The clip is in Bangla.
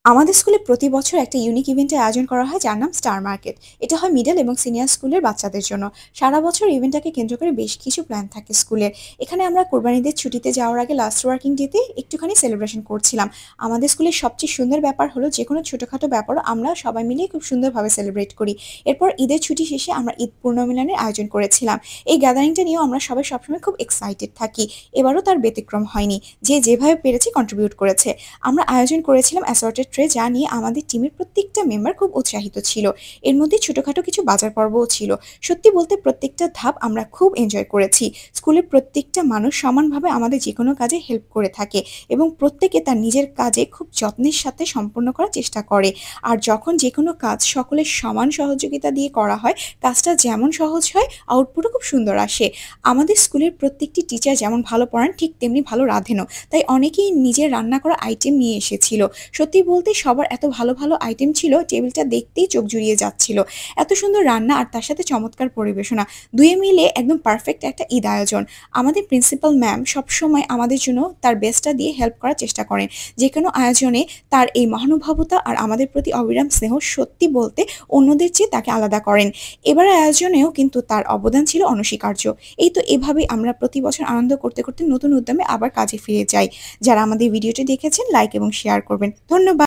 আমাদের স্কুলে প্রতি বছর একটা ইউনিক ইভেন্টের আয়োজন করা হয় যার নাম স্টার মার্কেট। এটা হয় মিডল এবং সিনিয়র স্কুলের বাচ্চাদের জন্য। সারা বছর ইভেন্টটাকে কেন্দ্র করে বেশ কিছু প্ল্যান থাকে স্কুলের। এখানে আমরা কোরবানিদের ছুটিতে যাওয়ার আগে লাস্ট ওয়ার্কিং ডেতে একটুখানি সেলিব্রেশন করছিলাম। আমাদের স্কুলের সবচেয়ে সুন্দর ব্যাপার হলো যে কোনো ছোটোখাটো ব্যাপারও আমরা সবাই মিলে খুব সুন্দরভাবে সেলিব্রেট করি। এরপর ঈদের ছুটি শেষে আমরা ঈদ পুনর্মিলনের আয়োজন করেছিলাম। এই গ্যাদারিংটা নিয়েও আমরা সবাই সবসময় খুব এক্সাইটেড থাকি। এবারও তার ব্যতিক্রম হয়নি, যে যেভাবে পেরেছে কন্ট্রিবিউট করেছে। আমরা আয়োজন করেছিলাম অ্যাসর্টেড ট্রে, যা নিয়ে আমাদের টিমের প্রত্যেকটা মেম্বার খুব উৎসাহিত ছিল। এর মধ্যে ছোটখাটো কিছু বাজার পর্বও ছিল। সত্যি বলতে প্রত্যেকটা ধাপ আমরা খুব এনজয় করেছি। স্কুলের প্রত্যেকটা মানুষ সমানভাবে আমাদের যে কোনো কাজে হেল্প করে থাকে এবং প্রত্যেকে তার নিজের কাজে খুব যত্নের সাথে সম্পন্ন করার চেষ্টা করে। আর যখন যে কোনো কাজ সকলের সমান সহযোগিতা দিয়ে করা হয়, কাজটা যেমন সহজ হয়, আউটপুটও খুব সুন্দর আসে। আমাদের স্কুলের প্রত্যেকটি টিচার যেমন ভালো পড়ান, ঠিক তেমনি ভালো রাঁধেনও। তাই অনেকেই নিজের রান্না করা আইটেম নিয়ে এসেছিল। সত্যি বলতে সবার এত ভালো ভালো আইটেম ছিল, টেবিলটা দেখতেই চোখ জুড়িয়ে যাচ্ছিল। এত সুন্দর রান্না আর তার সাথে চমৎকার পরিবেশনা, দুয়ে মিলে একদম পারফেক্ট একটা ঈদ আয়োজন। আমাদের প্রিন্সিপাল ম্যাম সবসময় আমাদের জন্য তার বেস্টটা দিয়ে হেল্প করার চেষ্টা করেন। যে কোনো আয়োজনে তার এই মহানুভবতা আর আমাদের প্রতি অবিরাম স্নেহ সত্যি বলতে অন্যদের চেয়ে তাকে আলাদা করেন। এবার আয়োজনেও কিন্তু তার অবদান ছিল অনস্বীকার্য। এই তো এভাবেই আমরা প্রতি বছর আনন্দ করতে করতে নতুন উদ্যমে আবার কাজে ফিরে যাই। যারা আমাদের ভিডিওটি দেখেছেন, লাইক এবং শেয়ার করবেন। ধন্যবাদ।